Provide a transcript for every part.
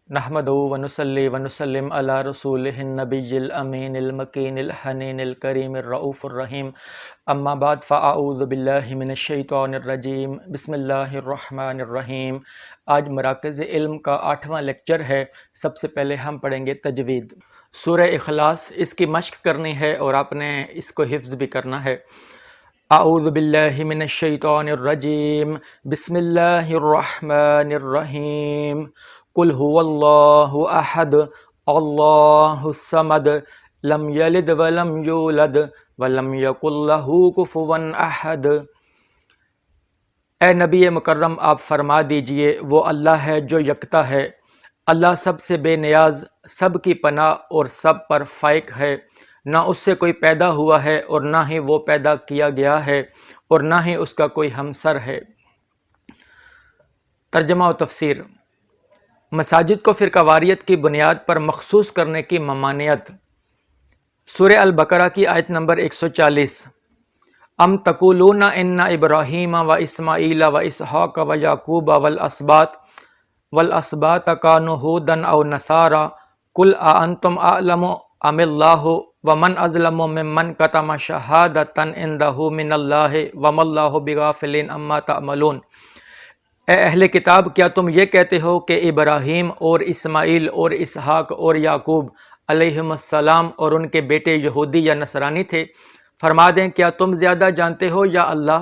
نحمدہ ونصلی ونسلم علی رسولہ النبی الامین المکین الحنین الکریم الرؤوف الرحیم اما بعد فاعوذ باللہ من الشیطان الرجیم بسم اللہ الرحمن الرحیم۔ آج مراکز علم کا 8واں لیکچر ہے۔ سب سے پہلے ہم پڑھیں گے تجوید سورہ اخلاص۔ اس کی مشق کرنی ہے اور آپ نے اس کو حفظ بھی کرنا ہے۔ اعوذ باللہ من الشیطان الرجیم بسم اللہ الرحمن الرحیم قل هو اللہ احد اللہ الصمد لم یلد ولم یولد ولم یکن لہ کفوا احد۔ اے نبی مکرم آپ فرما دیجئے وہ اللہ ہے جو یکتا ہے، اللہ سب سے بے نیاز، سب کی پناہ اور سب پر فائق ہے، نہ اس سے کوئی پیدا ہوا ہے اور نہ ہی وہ پیدا کیا گیا ہے اور نہ ہی اس کا کوئی ہمسر ہے۔ ترجمہ و تفسیر۔ مساجد کو فرقہ واریت کی بنیاد پر مخصوص کرنے کی ممانعت۔ سورہ البقرہ کی آیت نمبر 140۔ ام تقولون ان ابراہیم و اسماعیل و اسحاق و یعقوب والاسباط کانوا ھودا او نصارا قل اانتم اعلم ام اللہ ومن اظلم ممن کتم شہادۃ عندہ من اللہ وما اللہ بغافل عما تعملون۔ اے اہل کتاب، کیا تم یہ کہتے ہو کہ ابراہیم اور اسماعیل اور اسحاق اور یعقوب علیہم السلام اور ان کے بیٹے یہودی یا نصرانی تھے؟ فرما دیں کیا تم زیادہ جانتے ہو یا اللہ؟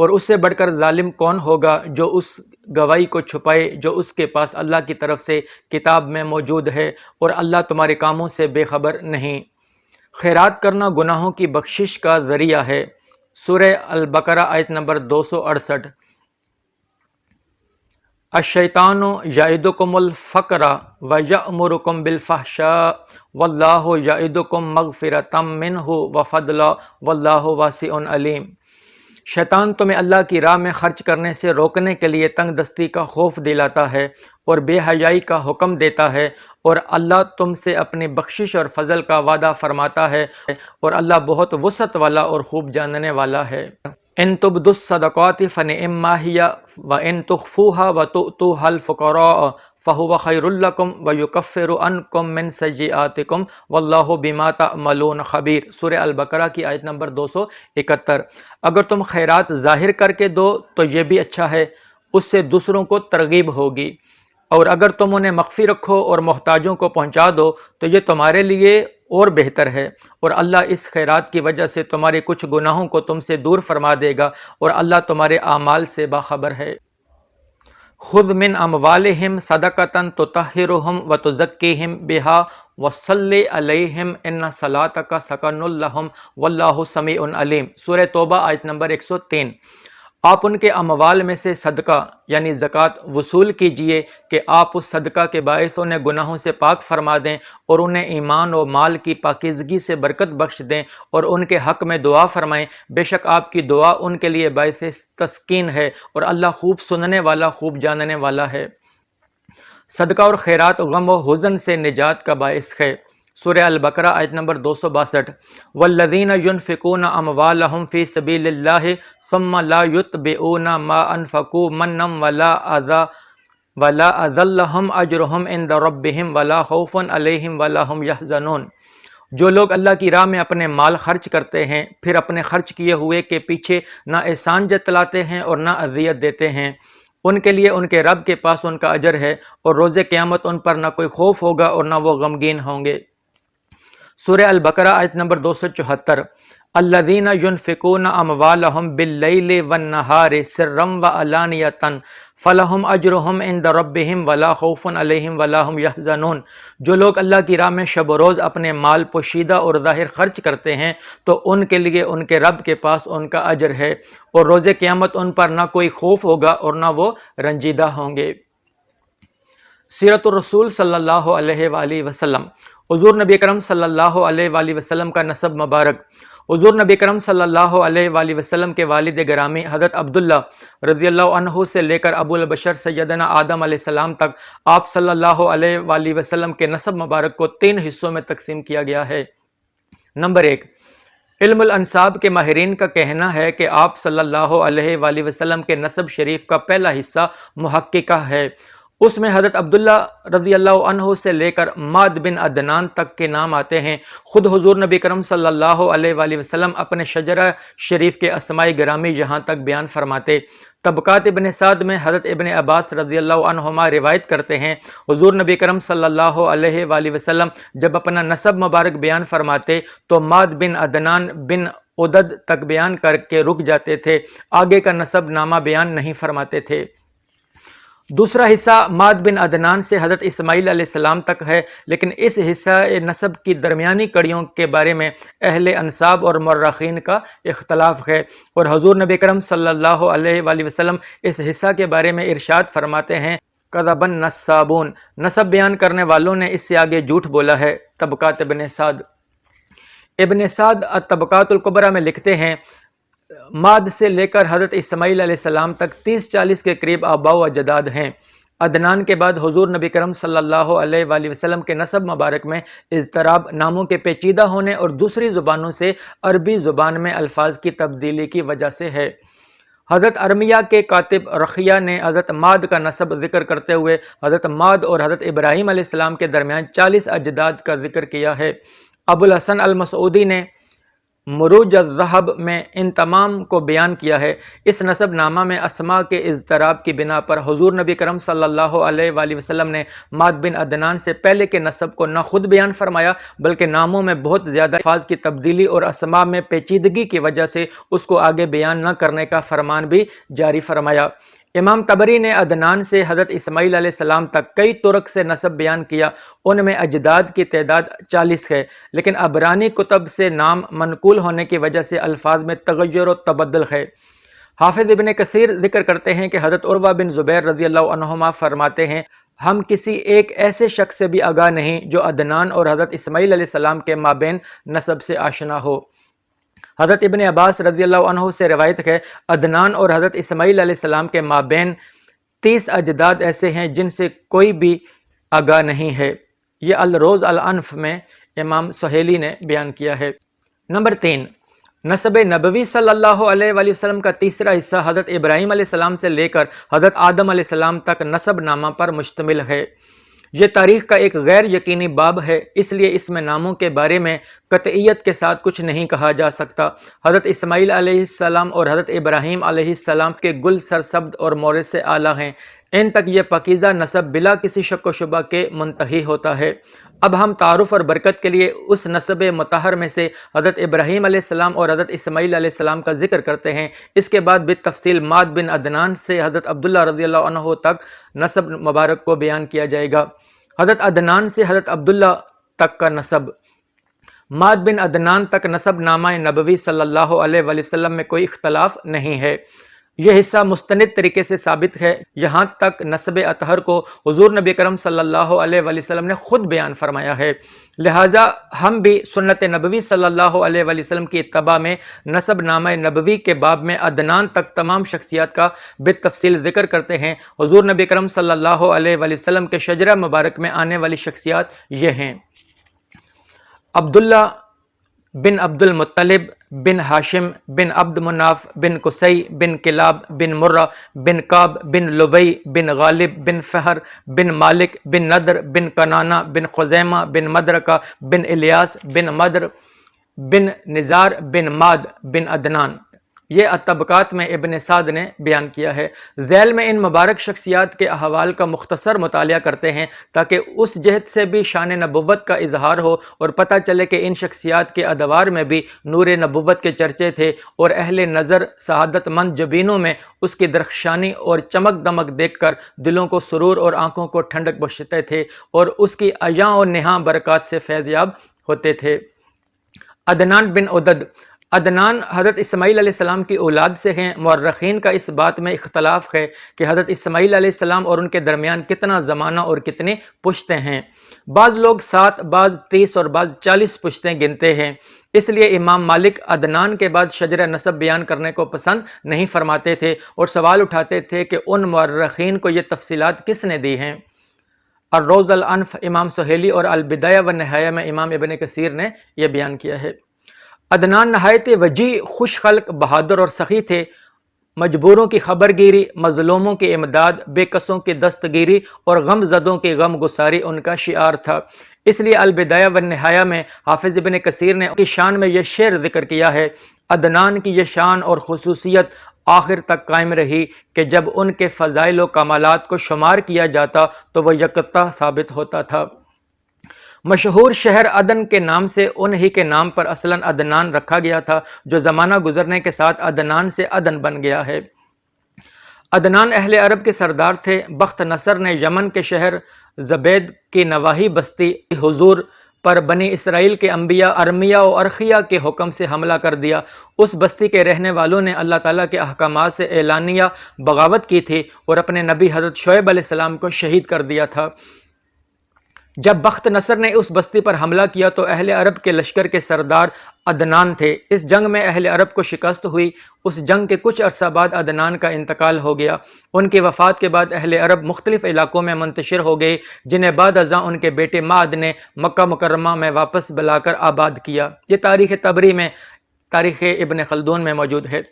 اور اس سے بڑھ کر ظالم کون ہوگا جو اس گواہی کو چھپائے جو اس کے پاس اللہ کی طرف سے کتاب میں موجود ہے، اور اللہ تمہارے کاموں سے بے خبر نہیں۔ خیرات کرنا گناہوں کی بخشش کا ذریعہ ہے۔ سورہ البقرہ آیت نمبر 268۔ الشیطان یعدکم الفقر ویأمرکم بالفحشاء واللہ یعدکم مغفرۃ منہ وفضلا واللہ واسع علیم۔ شیطان تمہیں اللہ کی راہ میں خرچ کرنے سے روکنے کے لیے تنگ دستی کا خوف دلاتا ہے اور بے حیائی کا حکم دیتا ہے، اور اللہ تم سے اپنی بخشش اور فضل کا وعدہ فرماتا ہے، اور اللہ بہت وسعت والا اور خوب جاننے والا ہے۔ ان تبدوا الصدقات فنعما ہی وان تخفوها وتؤتوها الفقراء فهو خیر لکم ویکفر عنکم من سیئاتکم واللہ بما تعملون خبیر۔ سورہ البقرہ کی آیت نمبر 271۔ اگر تم خیرات ظاہر کر کے دو تو یہ بھی اچھا ہے، اس سے دوسروں کو ترغیب ہوگی، اور اگر تم انہیں مخفی رکھو اور محتاجوں کو پہنچا دو تو یہ تمہارے لیے اور بہتر ہے، اور اللہ اس خیرات کی وجہ سے تمہارے کچھ گناہوں کو تم سے دور فرما دے گا، اور اللہ تمہارے اعمال سے باخبر ہے۔ خذ من اموالہم صدقۃ تطہرہم وتزکیہم بہا وصلی علیہم ان صلاتک سکن لہم واللہ سمیع علیم۔ سورہ توبہ آیت نمبر 103۔ آپ ان کے اموال میں سے صدقہ یعنی زکوٰۃ وصول کیجئے کہ آپ اس صدقہ کے باعث انہیں گناہوں سے پاک فرما دیں اور انہیں ایمان و مال کی پاکیزگی سے برکت بخش دیں، اور ان کے حق میں دعا فرمائیں، بے شک آپ کی دعا ان کے لیے باعث تسکین ہے، اور اللہ خوب سننے والا خوب جاننے والا ہے۔ صدقہ اور خیرات غم و حزن سے نجات کا باعث ہے۔ سورہ البقرہ آیت نمبر 262۔ والذین ينفقون اموالهم فی سبیل اللہ ثم لا یتبعون ما انفقوا منا ولا اذى لهم اجرهم عند ربهم ولا خوف علیہم ولا هم يحزنون۔ جو لوگ اللہ کی راہ میں اپنے مال خرچ کرتے ہیں پھر اپنے خرچ کیے ہوئے کے پیچھے نہ احسان جتلاتے ہیں اور نہ اذیت دیتے ہیں، ان کے لیے ان کے رب کے پاس ان کا اجر ہے، اور روز قیامت ان پر نہ کوئی خوف ہوگا اور نہ وہ غمگین ہوں گے۔ سورہ البقرہ آیت نمبر 274۔ الذین ینفقون اموالہم باللیل والنہار سرا وعلانیۃ فلہم اجرہم عند ربہم ولا خوف علیہم ولا ہم یحزنون۔ جو لوگ اللہ کی راہ میں شب و روز اپنے مال پوشیدہ اور ظاہر خرچ کرتے ہیں تو ان کے لیے ان کے رب کے پاس ان کا اجر ہے، اور روز قیامت ان پر نہ کوئی خوف ہوگا اور نہ وہ رنجیدہ ہوں گے۔ سیرت الرسول صلی اللہ علیہ وآلہ وسلم۔ حضور نبی کرم صلی اللہ علیہ وآلہ وسلم کا نسب مبارک۔ حضور نبی کرم صلی اللہ علیہ وآلہ وسلم کے والد گرامی حضرت عبداللہ رضی اللہ عنہ سے لے کر ابو البشر سیدنا آدم علیہ السلام تک آپ صلی اللہ علیہ وآلہ وسلم کے نسب مبارک کو 3 حصوں میں تقسیم کیا گیا ہے۔ نمبر 1، علم الانساب کے ماہرین کا کہنا ہے کہ آپ صلی اللہ علیہ وآلہ وسلم کے نسب شریف کا پہلا حصہ محققہ ہے، اس میں حضرت عبداللہ رضی اللہ عنہ سے لے کر ماد بن عدنان تک کے نام آتے ہیں۔ خود حضور نبی کرم صلی اللہ علیہ وآلہ وسلم اپنے شجرہ شریف کے اسماء گرامی یہاں تک بیان فرماتے۔ طبقات ابن سعد میں حضرت ابن عباس رضی اللہ عنہما روایت کرتے ہیں، حضور نبی کرم صلی اللہ علیہ وآلہ وسلم جب اپنا نسب مبارک بیان فرماتے تو ماد بن عدنان بن عدد تک بیان کر کے رک جاتے تھے، آگے کا نسب نامہ بیان نہیں فرماتے تھے۔ دوسرا حصہ ماد بن عدنان سے حضرت اسماعیل علیہ السلام تک ہے، لیکن اس حصہ نسب کی درمیانی کڑیوں کے بارے میں اہل انساب اور مورخین کا اختلاف ہے، اور حضور نبی کرم صلی اللہ علیہ وآلہ وسلم اس حصہ کے بارے میں ارشاد فرماتے ہیں، کذب النسابون، نسب بیان کرنے والوں نے اس سے آگے جھوٹ بولا ہے۔ طبقات ابن سعد، ابن سعد الطبقات الکبریٰ میں لکھتے ہیں، ماد سے لے کر حضرت اسماعیل علیہ السلام تک 30-40 کے قریب آباء و اجداد ہیں۔ عدنان کے بعد حضور نبی کرم صلی اللہ علیہ وآلہ وسلم کے نسب مبارک میں اضطراب، ناموں کے پیچیدہ ہونے اور دوسری زبانوں سے عربی زبان میں الفاظ کی تبدیلی کی وجہ سے ہے۔ حضرت ارمیہ کے کاتب رخیہ نے حضرت ماد کا نسب ذکر کرتے ہوئے حضرت ماد اور حضرت ابراہیم علیہ السلام کے درمیان 40 اجداد کا ذکر کیا ہے۔ ابو الحسن المسعودی نے مروج الذہب میں ان تمام کو بیان کیا ہے۔ اس نسب نامہ میں اسماء کے اضطراب کی بنا پر حضور نبی کرم صلی اللہ علیہ وآلہ وسلم نے ماد بن عدنان سے پہلے کے نسب کو نہ خود بیان فرمایا، بلکہ ناموں میں بہت زیادہ الفاظ کی تبدیلی اور اسماء میں پیچیدگی کی وجہ سے اس کو آگے بیان نہ کرنے کا فرمان بھی جاری فرمایا۔ امام طبری نے عدنان سے حضرت اسماعیل علیہ السلام تک کئی طرق سے نسب بیان کیا، ان میں اجداد کی تعداد 40 ہے، لیکن عبرانی کتب سے نام منقول ہونے کی وجہ سے الفاظ میں تغیر و تبدل ہے۔ حافظ ابن کثیر ذکر کرتے ہیں کہ حضرت عروہ بن زبیر رضی اللہ عنہما فرماتے ہیں، ہم کسی ایک ایسے شخص سے بھی آگاہ نہیں جو عدنان اور حضرت اسماعیل علیہ السلام کے مابین نسب سے آشنا ہو۔ حضرت ابن عباس رضی اللہ عنہ سے روایت ہے، عدنان اور حضرت اسماعیل علیہ السلام کے مابین 30 اجداد ایسے ہیں جن سے کوئی بھی آگاہ نہیں ہے۔ یہ الروز الانف میں امام سہیلی نے بیان کیا ہے۔ نمبر 3، نسب نبوی صلی اللہ علیہ وآلہ وسلم کا تیسرا حصہ حضرت ابراہیم علیہ السلام سے لے کر حضرت آدم علیہ السلام تک نسب نامہ پر مشتمل ہے۔ یہ تاریخ کا ایک غیر یقینی باب ہے، اس لیے اس میں ناموں کے بارے میں قطعیت کے ساتھ کچھ نہیں کہا جا سکتا۔ حضرت اسماعیل علیہ السلام اور حضرت ابراہیم علیہ السلام کے گل سرسبد اور مورث سے اعلیٰ ہیں، ان تک یہ پاکیزہ نسب بلا کسی شک و شبہ کے منتہی ہوتا ہے۔ اب ہم تعارف اور برکت کے لیے اس نسب مطہر میں سے حضرت ابراہیم علیہ السلام اور حضرت اسماعیل علیہ السلام کا ذکر کرتے ہیں۔ اس کے بعد بالتفصیل ماد بن عدنان سے حضرت عبداللہ رضی اللہ عنہ تک نسب مبارک کو بیان کیا جائے گا۔ حضرت عدنان سے حضرت عبداللہ تک کا نسب۔ ماد بن عدنان تک نسب نامہ نبوی صلی اللہ علیہ وآلہ وسلم میں کوئی اختلاف نہیں ہے، یہ حصہ مستند طریقے سے ثابت ہے، یہاں تک نسب اطہر کو حضور نبی کرم صلی اللہ علیہ وآلہ وسلم نے خود بیان فرمایا ہے، لہٰذا ہم بھی سنت نبوی صلی اللہ علیہ وآلہ وسلم کی اتباع میں نسب نامہ نبوی کے باب میں عدنان تک تمام شخصیات کا بالتفصیل ذکر کرتے ہیں۔ حضور نبی کرم صلی اللہ علیہ وآلہ وسلم کے شجرہ مبارک میں آنے والی شخصیات یہ ہیں: عبداللہ بن عبد المطلب بن ہاشم بن عبد مناف بن قصی بن کلاب بن مرہ بن کعب بن لبی بن غالب بن فہر بن مالک بن ندر بن کنانہ بن خزیمہ بن مدرکہ بن الیاس بن مدر بن نزار بن ماد بن عدنان۔ یہ الطبقات میں ابن سعد نے بیان کیا ہے۔ ذیل میں ان مبارک شخصیات کے احوال کا مختصر مطالعہ کرتے ہیں تاکہ اس جہت سے بھی شان نبوت کا اظہار ہو اور پتہ چلے کہ ان شخصیات کے ادوار میں بھی نور نبوت کے چرچے تھے اور اہل نظر سعادت مند جبینوں میں اس کی درخشانی اور چمک دمک دیکھ کر دلوں کو سرور اور آنکھوں کو ٹھنڈک بخشتے تھے اور اس کی عیاں اور نہاں برکات سے فیض یاب ہوتے تھے۔ عدنان بن عدد۔ عدنان حضرت اسماعیل علیہ السلام کی اولاد سے ہیں۔ مورخین کا اس بات میں اختلاف ہے کہ حضرت اسماعیل علیہ السلام اور ان کے درمیان کتنا زمانہ اور کتنی پشتیں ہیں۔ بعض لوگ 7، بعض 30 اور بعض 40 پشتیں گنتے ہیں، اس لیے امام مالک عدنان کے بعد شجرہ نسب بیان کرنے کو پسند نہیں فرماتے تھے اور سوال اٹھاتے تھے کہ ان مورخین کو یہ تفصیلات کس نے دی ہیں۔ الروز الانف امام سہیلی اور البدایہ و نہایہ میں امام ابن کثیر نے یہ بیان کیا ہے۔ عدنان نہایت وجیح، خوش خلق، بہادر اور سخی تھے۔ مجبوروں کی خبر گیری، مظلوموں کی امداد، بے کسوں کی دستگیری اور غم زدوں کی غم گساری ان کا شعار تھا۔ اس لیے البدایہ والنہایہ میں حافظ ابن کثیر نے ان کی شان میں یہ شعر ذکر کیا ہے: عدنان کی یہ شان اور خصوصیت آخر تک قائم رہی کہ جب ان کے فضائل و کمالات کو شمار کیا جاتا تو وہ یکتا ثابت ہوتا تھا۔ مشہور شہر عدن کے نام سے انہی کے نام پر اصلاً عدنان رکھا گیا تھا، جو زمانہ گزرنے کے ساتھ عدنان سے عدن بن گیا ہے۔ عدنان اہل عرب کے سردار تھے۔ بخت نصر نے یمن کے شہر زبید کی نواحی بستی حضور پر بنی اسرائیل کے انبیاء ارمیہ و ارخیہ کے حکم سے حملہ کر دیا۔ اس بستی کے رہنے والوں نے اللہ تعالیٰ کے احکامات سے اعلانیہ بغاوت کی تھی اور اپنے نبی حضرت شعیب علیہ السلام کو شہید کر دیا تھا۔ جب بخت نصر نے اس بستی پر حملہ کیا تو اہل عرب کے لشکر کے سردار عدنان تھے۔ اس جنگ میں اہل عرب کو شکست ہوئی۔ اس جنگ کے کچھ عرصہ بعد عدنان کا انتقال ہو گیا۔ ان کی وفات کے بعد اہل عرب مختلف علاقوں میں منتشر ہو گئے، جنہیں بعد ازاں ان کے بیٹے معد نے مکہ مکرمہ میں واپس بلا کر آباد کیا۔ یہ تاریخ طبری میں، تاریخ ابن خلدون میں موجود ہے۔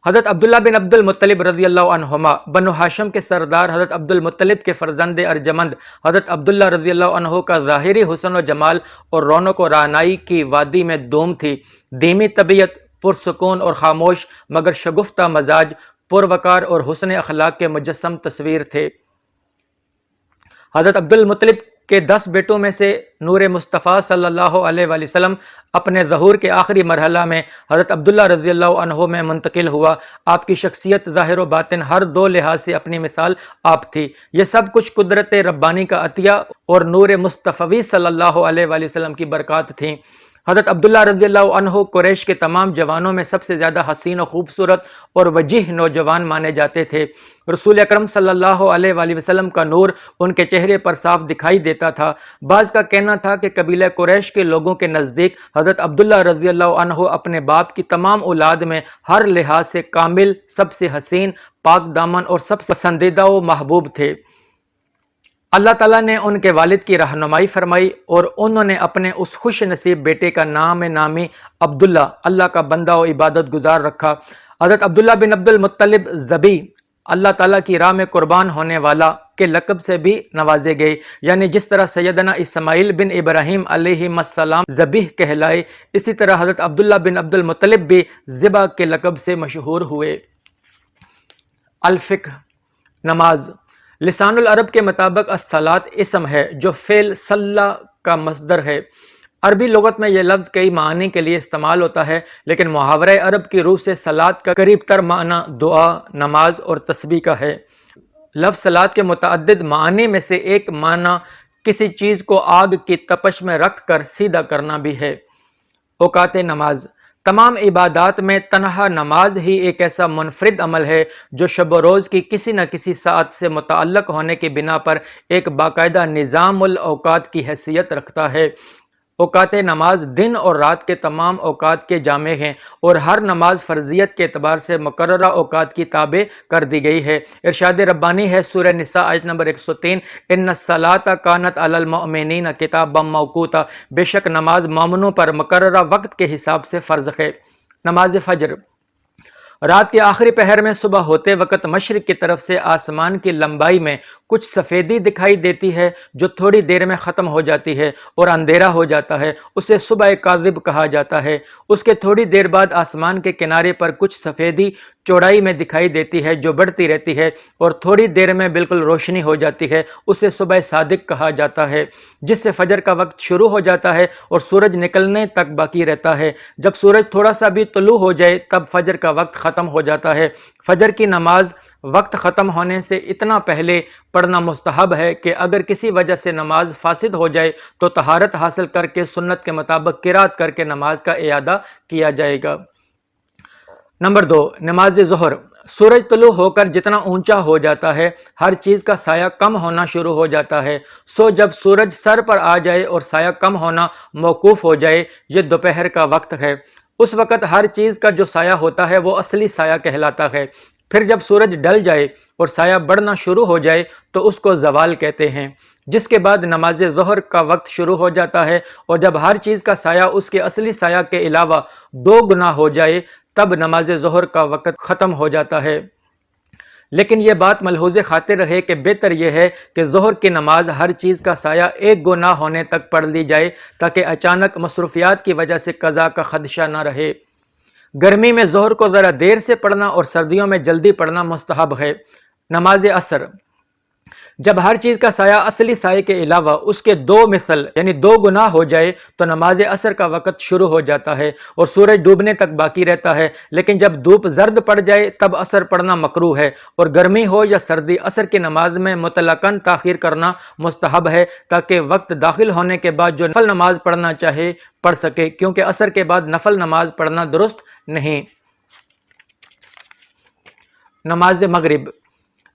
حضرت عبداللہ بن عبد المطلب رضی اللہ عنہما، بنو ہاشم کے سردار حضرت عبد المطلب کے فرزند ارجمند حضرت عبداللہ رضی اللہ عنہ کا ظاہری حسن و جمال اور رونق و رعنائی کی وادی میں دوم تھی۔ دھیمی طبیعت، پرسکون اور خاموش مگر شگفتہ مزاج، پروقار اور حسن اخلاق کے مجسم تصویر تھے۔ حضرت عبد المطلب کے 10 بیٹوں میں سے نور مصطفیٰ صلی اللہ علیہ وآلہ وسلم اپنے ظہور کے آخری مرحلہ میں حضرت عبداللہ رضی اللہ عنہ میں منتقل ہوا۔ آپ کی شخصیت ظاہر و باطن ہر دو لحاظ سے اپنی مثال آپ تھی۔ یہ سب کچھ قدرت ربانی کا عطیہ اور نور مصطفی صلی اللہ علیہ وآلہ وسلم کی برکات تھیں۔ حضرت عبداللہ رضی اللہ عنہ قریش کے تمام جوانوں میں سب سے زیادہ حسین و خوبصورت اور وجیح نوجوان مانے جاتے تھے۔ رسول اکرم صلی اللہ علیہ وآلہ وسلم کا نور ان کے چہرے پر صاف دکھائی دیتا تھا۔ بعض کا کہنا تھا کہ قبیلہ قریش کے لوگوں کے نزدیک حضرت عبداللہ رضی اللہ عنہ اپنے باپ کی تمام اولاد میں ہر لحاظ سے کامل، سب سے حسین، پاک دامن اور سب سے پسندیدہ و محبوب تھے۔ اللہ تعالیٰ نے ان کے والد کی رہنمائی فرمائی اور انہوں نے اپنے اس خوش نصیب بیٹے کا نام نامی عبداللہ، اللہ کا بندہ و عبادت گزار رکھا۔ حضرت عبداللہ بن عبد المطلب ذبی، اللہ تعالیٰ کی راہ میں قربان ہونے والا کے لقب سے بھی نوازے گئے، یعنی جس طرح سیدنا اسماعیل بن ابراہیم علیہ السلام ذبیح کہلائے، اسی طرح حضرت عبداللہ بن عبد المطلب بھی ذبح کے لقب سے مشہور ہوئے۔ الفقہ، نماز۔ لسان العرب کے مطابق الصلاۃ اسم ہے جو فعل صلی کا مصدر ہے۔ عربی لغت میں یہ لفظ کئی معانی کے لیے استعمال ہوتا ہے، لیکن محاورہ عرب کی روح سے صلاۃ کا قریب تر معنی دعا، نماز اور تسبیح کا ہے۔ لفظ صلاۃ کے متعدد معانی میں سے ایک معنی کسی چیز کو آگ کی تپش میں رکھ کر سیدھا کرنا بھی ہے۔ اوقات نماز۔ تمام عبادات میں تنہا نماز ہی ایک ایسا منفرد عمل ہے جو شب و روز کی کسی نہ کسی ساعت سے متعلق ہونے کی بنا پر ایک باقاعدہ نظام الاوقات کی حیثیت رکھتا ہے۔ اوقات نماز دن اور رات کے تمام اوقات کے جامع ہیں اور ہر نماز فرضیت کے اعتبار سے مقررہ اوقات کی تابع کر دی گئی ہے۔ ارشاد ربانی ہے سورہ نساء آیت نمبر 103، ان الصلاۃ کانت علی المؤمنین کتابا موقوتا، بے شک نماز مومنوں پر مقررہ وقت کے حساب سے فرض ہے۔ نماز فجر۔ رات کے آخری پہر میں صبح ہوتے وقت مشرق کی طرف سے آسمان کی لمبائی میں کچھ سفیدی دکھائی دیتی ہے جو تھوڑی دیر میں ختم ہو جاتی ہے اور اندھیرا ہو جاتا ہے، اسے صبح کاذب کہا جاتا ہے۔ اس کے تھوڑی دیر بعد آسمان کے کنارے پر کچھ سفیدی چوڑائی میں دکھائی دیتی ہے جو بڑھتی رہتی ہے اور تھوڑی دیر میں بالکل روشنی ہو جاتی ہے، اسے صبح صادق کہا جاتا ہے، جس سے فجر کا وقت شروع ہو جاتا ہے اور سورج نکلنے تک باقی رہتا ہے۔ جب سورج تھوڑا سا بھی طلوع ہو جائے تب فجر کا وقت ختم ہو جاتا ہے۔ فجر کی نماز وقت ختم ہونے سے اتنا پہلے پڑھنا مستحب ہے کہ اگر کسی وجہ سے نماز فاسد ہو جائے تو طہارت حاصل کر کے سنت کے مطابق قرات کر کے نماز کا اعادہ کیا جائے گا۔ نمبر 2، نماز ظہر۔ سورج طلوع ہو کر جتنا اونچا ہو جاتا ہے ہر چیز کا سایہ کم ہونا شروع ہو جاتا ہے، سو جب سورج سر پر آ جائے اور سایہ کم ہونا موقوف ہو جائے، یہ دوپہر کا وقت ہے۔ اس وقت ہر چیز کا جو سایہ ہوتا ہے وہ اصلی سایہ کہلاتا ہے۔ پھر جب سورج ڈل جائے اور سایہ بڑھنا شروع ہو جائے تو اس کو زوال کہتے ہیں، جس کے بعد نماز ظہر کا وقت شروع ہو جاتا ہے، اور جب ہر چیز کا سایہ اس کے اصلی سایہ کے علاوہ 2 گنا ہو جائے تب نماز ظہر کا وقت ختم ہو جاتا ہے۔ لیکن یہ بات ملحوظ خاطر رہے کہ بہتر یہ ہے کہ ظہر کی نماز ہر چیز کا سایہ ایک گو نہ ہونے تک پڑھ لی جائے تاکہ اچانک مصروفیات کی وجہ سے قضا کا خدشہ نہ رہے۔ گرمی میں ظہر کو ذرا دیر سے پڑھنا اور سردیوں میں جلدی پڑھنا مستحب ہے۔ نماز عصر، جب ہر چیز کا سایہ اصلی سائے کے علاوہ اس کے دو مثل یعنی دو گنا ہو جائے تو نماز عصر کا وقت شروع ہو جاتا ہے اور سورج ڈوبنے تک باقی رہتا ہے، لیکن جب دھوپ زرد پڑ جائے تب عصر پڑھنا مکروہ ہے، اور گرمی ہو یا سردی عصر کی نماز میں مطلقاً تاخیر کرنا مستحب ہے تاکہ وقت داخل ہونے کے بعد جو نفل نماز پڑھنا چاہے پڑھ سکے، کیونکہ عصر کے بعد نفل نماز پڑھنا درست نہیں۔ نماز مغرب،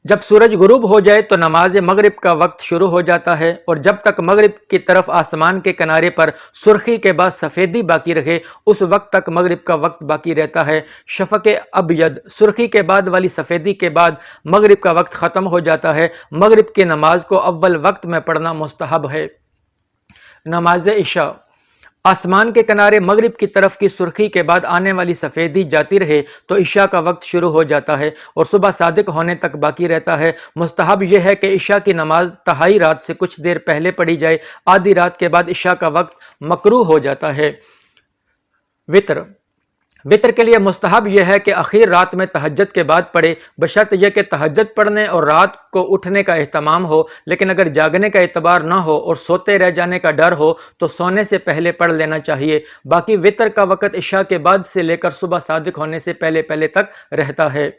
جب سورج غروب ہو جائے تو نماز مغرب کا وقت شروع ہو جاتا ہے، اور جب تک مغرب کی طرف آسمان کے کنارے پر سرخی کے بعد سفیدی باقی رہے اس وقت تک مغرب کا وقت باقی رہتا ہے۔ شفق ابیض، سرخی کے بعد والی سفیدی کے بعد مغرب کا وقت ختم ہو جاتا ہے۔ مغرب کی نماز کو اول وقت میں پڑھنا مستحب ہے۔ نماز عشاء، آسمان کے کنارے مغرب کی طرف کی سرخی کے بعد آنے والی سفیدی جاتی رہے تو عشاء کا وقت شروع ہو جاتا ہے اور صبح صادق ہونے تک باقی رہتا ہے۔ مستحب یہ ہے کہ عشاء کی نماز تہائی رات سے کچھ دیر پہلے پڑھی جائے، آدھی رات کے بعد عشاء کا وقت مکروہ ہو جاتا ہے۔ وتر، وتر کے لیے مستحب یہ ہے کہ اخیر رات میں تہجد کے بعد پڑھے، بشرط یہ کہ تہجد پڑھنے اور رات کو اٹھنے کا اہتمام ہو، لیکن اگر جاگنے کا اعتبار نہ ہو اور سوتے رہ جانے کا ڈر ہو تو سونے سے پہلے پڑھ لینا چاہیے۔ باقی وتر کا وقت عشاء کے بعد سے لے کر صبح صادق ہونے سے پہلے تک رہتا ہے۔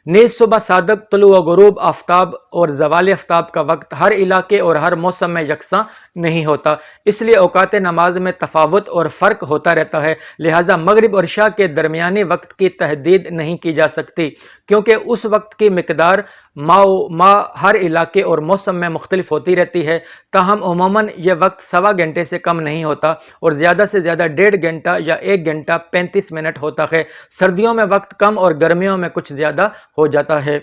نیز صبح صادق، طلوع و غروب آفتاب اور زوال آفتاب کا وقت ہر علاقے اور ہر موسم میں یکساں نہیں ہوتا، اس لیے اوقات نماز میں تفاوت اور فرق ہوتا رہتا ہے، لہٰذا مغرب اور عشاء کے درمیانی وقت کی تحدید نہیں کی جا سکتی، کیونکہ اس وقت کی مقدار ماہ ہر علاقے اور موسم میں مختلف ہوتی رہتی ہے۔ تاہم عموماً یہ وقت 1.25 گھنٹے سے کم نہیں ہوتا اور زیادہ سے زیادہ 1.5 گھنٹہ یا 1 گھنٹہ 35 منٹ ہوتا ہے۔ سردیوں میں وقت کم اور گرمیوں میں کچھ زیادہ ہو جاتا ہے۔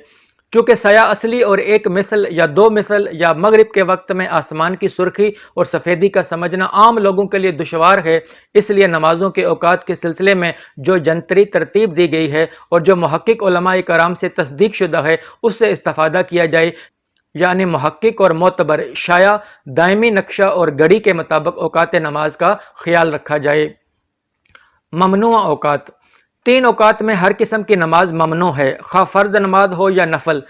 چونکہ سایہ اصلی اور ایک مثل یا دو مثل یا مغرب کے وقت میں آسمان کی سرخی اور سفیدی کا سمجھنا عام لوگوں کے لیے دشوار ہے، اس لیے نمازوں کے اوقات کے سلسلے میں جو جنتری ترتیب دی گئی ہے اور جو محقق علماء کرام سے تصدیق شدہ ہے اس سے استفادہ کیا جائے، یعنی محقق اور معتبر شایع دائمی نقشہ اور گھڑی کے مطابق اوقات نماز کا خیال رکھا جائے۔ ممنوع اوقات، 3 اوقات میں ہر قسم کی نماز ممنوع ہے، خواہ فرض نماز ہو یا نفل،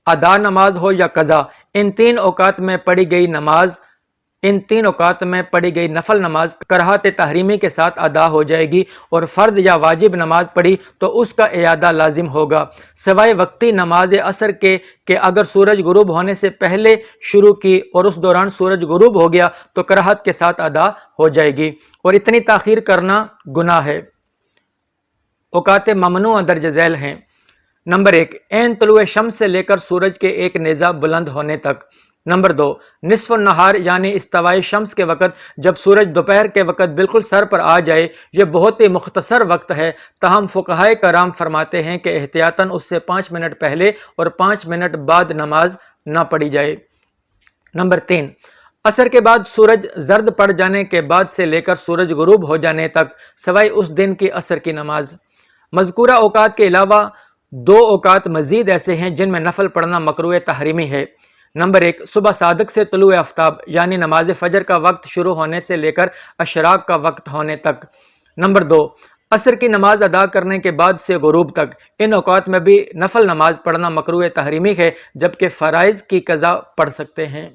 ادا نماز ہو یا قضا۔ ان 3 اوقات میں پڑھی گئی نفل نماز کراہت تحریمی کے ساتھ ادا ہو جائے گی، اور فرض یا واجب نماز پڑھی تو اس کا اعادہ لازم ہوگا، سوائے وقتی نماز عصر کے کہ اگر سورج غروب ہونے سے پہلے شروع کی اور اس دوران سورج غروب ہو گیا تو کراہت کے ساتھ ادا ہو جائے گی، اور اتنی تاخیر کرنا گناہ ہے۔ اوقات ممنوع درج ذیل ہیں۔ نمبر 1، عین طلوع شمس سے لے کر سورج کے ایک نیزہ بلند ہونے تک۔ نمبر 2، نصف النہار یعنی استواء شمس کے وقت، جب سورج دوپہر کے وقت بالکل سر پر آ جائے۔ یہ بہت ہی مختصر وقت ہے، تاہم فقہائے کرام فرماتے ہیں کہ احتیاطاً اس سے 5 منٹ پہلے اور 5 منٹ بعد نماز نہ پڑھی جائے۔ نمبر 3، عصر کے بعد سورج زرد پڑ جانے کے بعد سے لے کر سورج غروب ہو جانے تک، سوائے اس دن کی عصر کی نماز۔ مذکورہ اوقات کے علاوہ 2 اوقات مزید ایسے ہیں جن میں نفل پڑھنا مکروہ تحریمی ہے۔ نمبر 1، صبح صادق سے طلوع آفتاب یعنی نماز فجر کا وقت شروع ہونے سے لے کر اشراق کا وقت ہونے تک۔ نمبر 2، عصر کی نماز ادا کرنے کے بعد سے غروب تک۔ ان اوقات میں بھی نفل نماز پڑھنا مکروہ تحریمی ہے، جبکہ فرائض کی قضا پڑھ سکتے ہیں۔